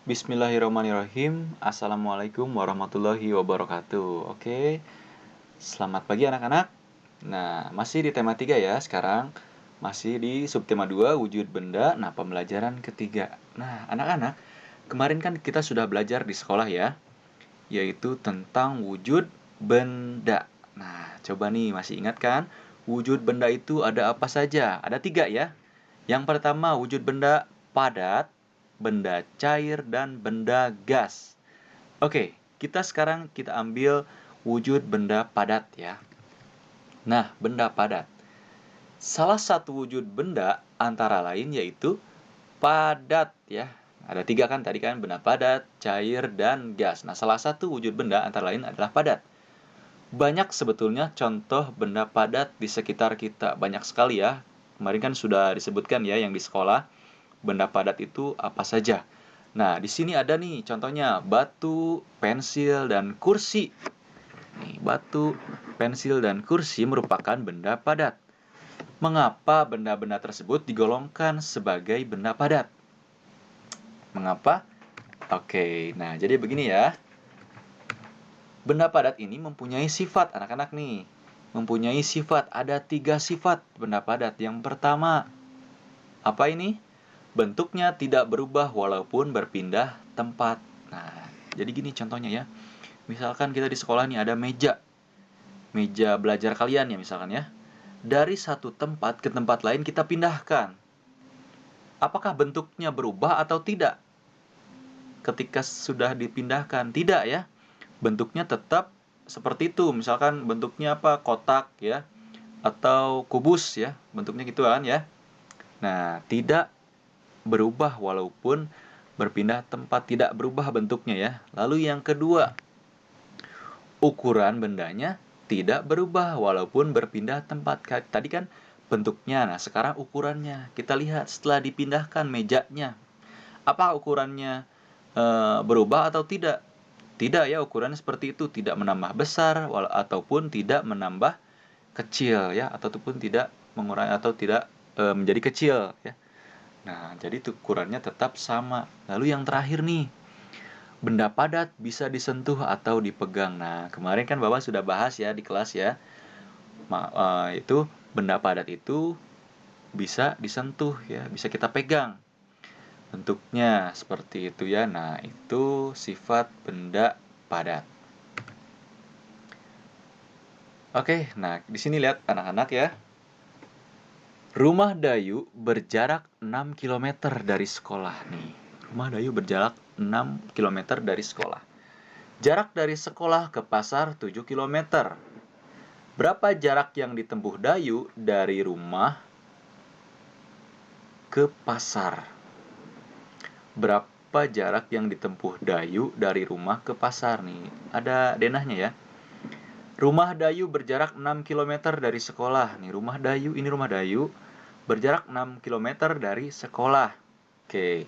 Bismillahirrahmanirrahim. Assalamualaikum warahmatullahi wabarakatuh. Oke, selamat pagi anak-anak. Nah, masih di tema 3 ya sekarang. Masih di subtema 2, wujud benda. Nah, pembelajaran ketiga. Nah, anak-anak, kemarin kan kita sudah belajar di sekolah ya, yaitu tentang wujud benda. Nah, coba nih, masih ingat kan? Wujud benda itu ada apa saja? Ada 3 ya. Yang pertama, wujud benda padat, benda cair, dan benda gas. Oke, kita ambil wujud benda padat ya. Nah, benda padat. Salah satu wujud benda antara lain yaitu padat ya. Ada 3 kan tadi kan, benda padat, cair, dan gas. Nah, salah satu wujud benda antara lain adalah padat. Banyak sebetulnya contoh benda padat di sekitar kita. Banyak sekali ya. Kemarin kan sudah disebutkan ya yang di sekolah. Benda padat itu apa saja. Nah, di sini ada nih contohnya batu, pensil, dan kursi. Nih, batu, pensil, dan kursi merupakan benda padat. Mengapa benda-benda tersebut digolongkan sebagai benda padat? Mengapa? Oke, nah jadi begini ya. Benda padat ini mempunyai sifat, anak-anak nih. Mempunyai sifat, ada 3 sifat benda padat. Yang pertama, apa ini? Bentuknya tidak berubah walaupun berpindah tempat. Nah, jadi gini contohnya ya. Misalkan kita di sekolah nih ada meja. Meja belajar kalian ya misalkan ya. Dari satu tempat ke tempat lain kita pindahkan. Apakah bentuknya berubah atau tidak? Ketika sudah dipindahkan, tidak ya. Bentuknya tetap seperti itu. Misalkan bentuknya apa? Kotak ya. Atau kubus ya. Bentuknya gitu kan ya. Nah, tidak berubah walaupun berpindah tempat, tidak berubah bentuknya ya. Lalu yang kedua, ukuran bendanya tidak berubah walaupun berpindah tempat. Tadi kan bentuknya, nah sekarang ukurannya. Kita lihat setelah dipindahkan mejanya. Apa ukurannya berubah atau tidak? Tidak ya, ukurannya seperti itu, tidak menambah besar ataupun tidak menambah kecil ya, ataupun tidak mengurangi atau tidak menjadi kecil ya. Nah, jadi ukurannya tetap sama. Lalu yang terakhir nih, benda padat bisa disentuh atau dipegang. Nah, kemarin kan Bapak sudah bahas ya di kelas ya. Itu benda padat itu bisa disentuh ya, bisa kita pegang. Bentuknya seperti itu ya. Nah, itu sifat benda padat. Oke, nah di sini lihat anak-anak ya. Rumah Dayu berjarak 6 km dari sekolah nih. Rumah Dayu berjarak 6 km dari sekolah. Jarak dari sekolah ke pasar 7 km. Berapa jarak yang ditempuh Dayu dari rumah ke pasar? Berapa jarak yang ditempuh Dayu dari rumah ke pasar nih? Ada denahnya ya. Rumah Dayu berjarak 6 km dari sekolah. Nih rumah Dayu, ini rumah Dayu berjarak 6 km dari sekolah. Oke.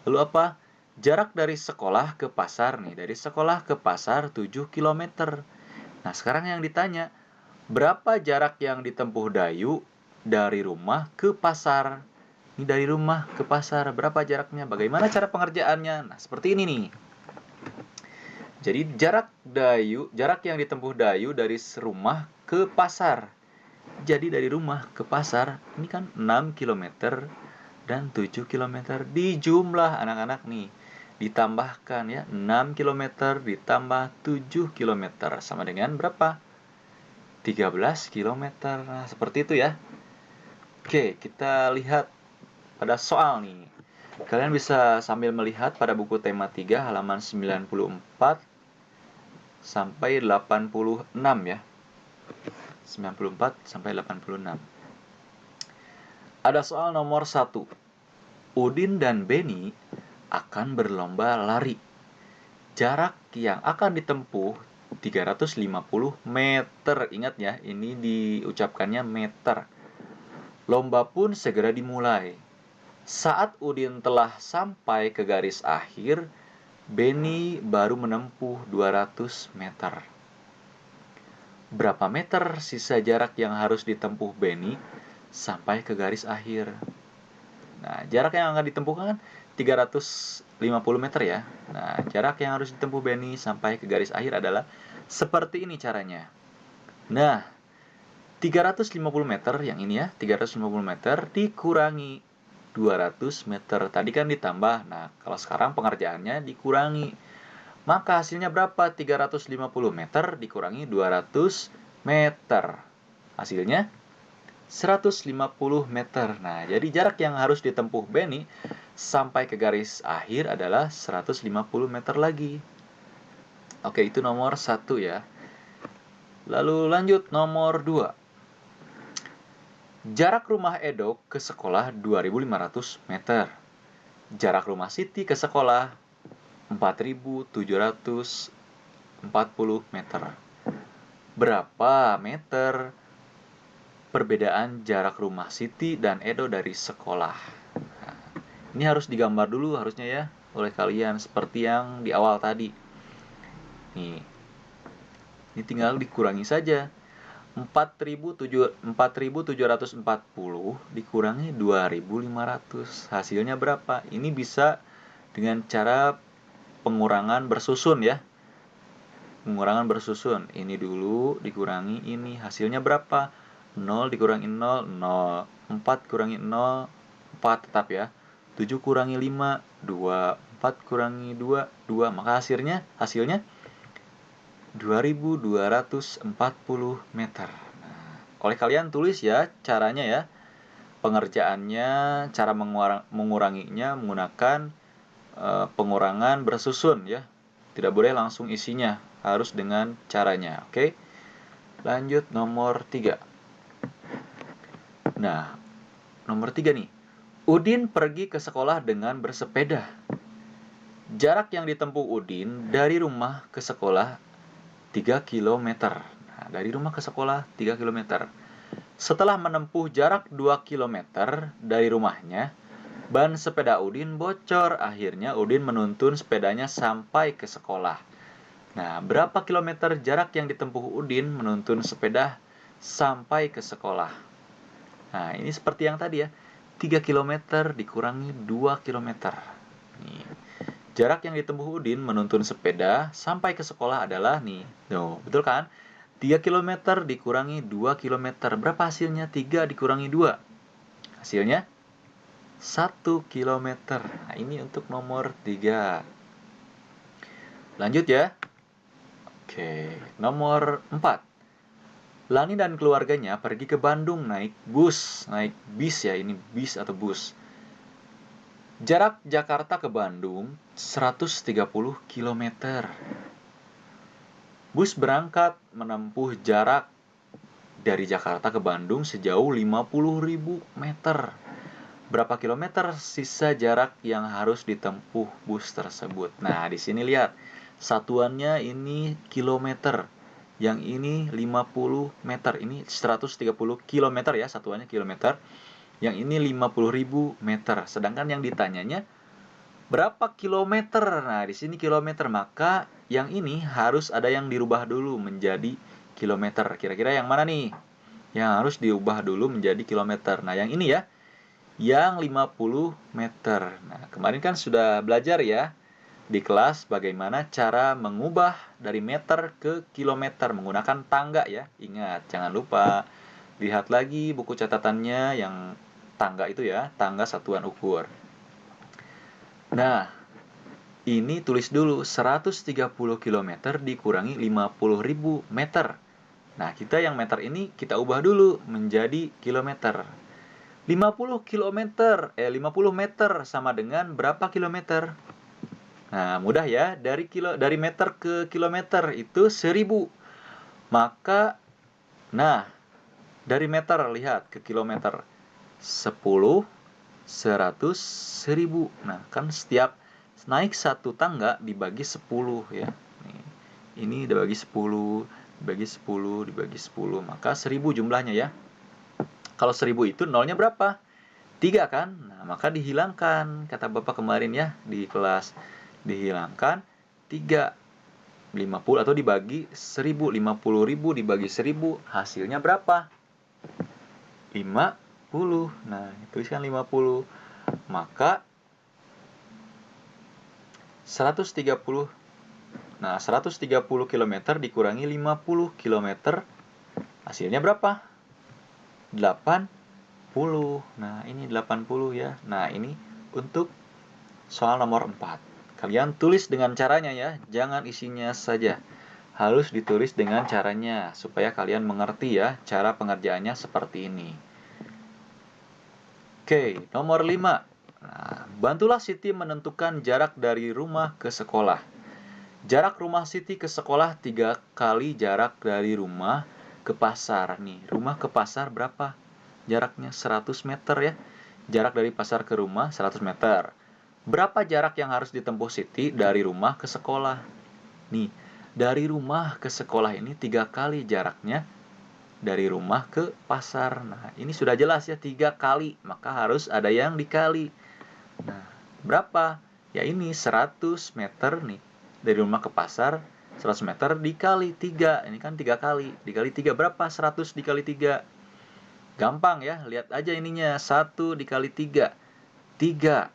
Lalu apa? Jarak dari sekolah ke pasar nih. Dari sekolah ke pasar 7 km. Nah, sekarang yang ditanya, berapa jarak yang ditempuh Dayu dari rumah ke pasar? Ini dari rumah ke pasar, berapa jaraknya? Bagaimana cara pengerjaannya? Nah, seperti ini nih. Jadi jarak yang ditempuh Dayu dari rumah ke pasar. Jadi dari rumah ke pasar, ini kan 6 km dan 7 km. Dijumlah anak-anak nih. Ditambahkan ya, 6 km ditambah 7 km sama dengan berapa? 13 km. Nah, seperti itu ya. Oke, kita lihat pada soal nih. Kalian bisa sambil melihat pada buku tema 3 halaman 94 sampai 86 ya. 94 sampai 86. Ada soal nomor 1. Udin dan Beni akan berlomba lari. Jarak yang akan ditempuh 350 meter. Ingat ya, ini diucapkannya meter. Lomba pun segera dimulai. Saat Udin telah sampai ke garis akhir, Beni baru menempuh 200 meter. Berapa meter sisa jarak yang harus ditempuh Beni sampai ke garis akhir? Nah, jarak yang akan ditempuh kan 350 meter ya. Nah, jarak yang harus ditempuh Benny sampai ke garis akhir adalah seperti ini caranya. Nah, 350 meter yang ini ya, 350 meter dikurangi 200 meter. Tadi kan ditambah. Nah, kalau sekarang pengerjaannya dikurangi. Maka hasilnya berapa? 350 meter dikurangi 200 meter. Hasilnya 150 meter. Nah, jadi jarak yang harus ditempuh Benny sampai ke garis akhir adalah 150 meter lagi. Oke, itu nomor 1 ya. Lalu lanjut nomor 2. Jarak rumah Edo ke sekolah 2.500 meter. Jarak rumah Siti ke sekolah 4.740 meter. Berapa meter perbedaan jarak rumah Siti dan Edo dari sekolah? Nah, ini harus digambar dulu harusnya ya oleh kalian seperti yang di awal tadi. Nih, ini tinggal dikurangi saja. 4.740 dikurangi 2.500. Hasilnya berapa? Ini bisa dengan cara pengurangan bersusun ya. Pengurangan bersusun. Ini dulu dikurangi ini. Hasilnya berapa? 0 dikurangi 0, 0. 4 kurangi 0, 4 tetap ya. 7 kurangi 5, 2. 4 kurangi 2, 2. Maka hasilnya 2.240 meter. Nah, oleh kalian tulis ya caranya ya. Pengerjaannya, cara menguranginya menggunakan pengurangan bersusun ya. Tidak boleh langsung isinya, harus dengan caranya. Oke. Lanjut nomor 3. Nah, nomor 3 nih. Udin pergi ke sekolah dengan bersepeda. Jarak yang ditempuh Udin dari rumah ke sekolah 3 km. Nah, dari rumah ke sekolah 3 km. Setelah menempuh jarak 2 km dari rumahnya, ban sepeda Udin bocor. Akhirnya Udin menuntun sepedanya sampai ke sekolah. Nah, berapa kilometer jarak yang ditempuh Udin menuntun sepeda sampai ke sekolah? Nah, ini seperti yang tadi ya. 3 km dikurangi 2 km. Nih. Jarak yang ditempuh Udin menuntun sepeda sampai ke sekolah adalah nih. Tuh, betul kan? 3 km dikurangi 2 km. Berapa hasilnya? 3 dikurangi 2. Hasilnya 1 km. Nah, ini untuk nomor 3. Lanjut ya. Oke, nomor 4. Lani dan keluarganya pergi ke Bandung naik bus. Naik bis ya, ini bis atau bus. Jarak Jakarta ke Bandung 130 km. Bus berangkat menempuh jarak dari Jakarta ke Bandung sejauh 50.000 meter. Berapa kilometer sisa jarak yang harus ditempuh bus tersebut? Nah, di sini lihat. Satuannya ini kilometer. Yang ini 50 meter. Ini 130 kilometer ya, satuannya kilometer. Yang ini 50.000 meter. Sedangkan yang ditanyanya berapa kilometer? Nah, di sini kilometer, maka yang ini harus ada yang dirubah dulu menjadi kilometer. Kira-kira yang mana nih? Yang harus diubah dulu menjadi kilometer. Nah, yang ini ya. Yang 50 meter. Nah, kemarin kan sudah belajar ya di kelas bagaimana cara mengubah dari meter ke kilometer menggunakan tangga ya. Ingat, jangan lupa lihat lagi buku catatannya yang tangga itu ya, tangga satuan ukur. Nah, ini tulis dulu 130 km dikurangi 50.000 meter. Nah, kita yang meter ini kita ubah dulu menjadi kilometer. 50 meter sama dengan berapa kilometer? Nah, mudah ya. Dari meter ke kilometer itu 1000. Maka dari meter lihat ke kilometer 10, 100, 1000. Nah, kan setiap naik satu tangga dibagi 10 ya. Ini dibagi 10, dibagi 10, dibagi 10, maka 1000 jumlahnya ya. Kalau 1000 itu nolnya berapa? 3 kan? Nah, maka dihilangkan. Kata Bapak kemarin ya di kelas. Dihilangkan 3. 50 atau dibagi 1000. 50.000 dibagi 1000. Hasilnya berapa? 50. Nah, tuliskan 50. Maka 130. Nah, 130 km dikurangi 50 km, hasilnya berapa? 80. Nah, ini 80 ya. Nah, ini untuk soal nomor 4. Kalian tulis dengan caranya ya, jangan isinya saja. Harus ditulis dengan caranya, supaya kalian mengerti ya, cara pengerjaannya seperti ini. Oke, nomor 5. Nah, bantulah Siti menentukan jarak dari rumah ke sekolah. Jarak rumah Siti ke sekolah 3 kali jarak dari rumah ke pasar. Nih, rumah ke pasar berapa? Jaraknya 100 meter ya. Jarak dari pasar ke rumah 100 meter. Berapa jarak yang harus ditempuh Siti dari rumah ke sekolah? Nih, dari rumah ke sekolah ini 3 kali jaraknya dari rumah ke pasar. Nah, ini sudah jelas ya, 3 kali. Maka harus ada yang dikali. Nah, berapa? Ya ini 100 meter nih. Dari rumah ke pasar 100 meter dikali 3. Ini kan 3 kali. Dikali 3 berapa? 100 dikali 3. Gampang ya, lihat aja ininya. 1 dikali 3. 3.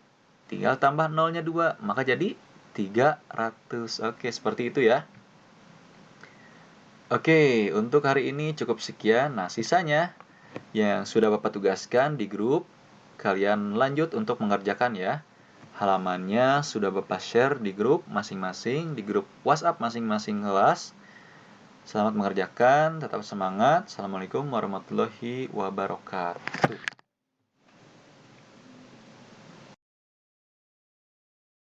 Tinggal tambah nolnya 2. Maka jadi 300. Oke, seperti itu ya. Oke, untuk hari ini cukup sekian. Nah, sisanya yang sudah Bapak tugaskan di grup, kalian lanjut untuk mengerjakan ya. Halamannya sudah Bapak share di grup masing-masing, di grup WhatsApp masing-masing kelas. Selamat mengerjakan, tetap semangat. Assalamualaikum warahmatullahi wabarakatuh.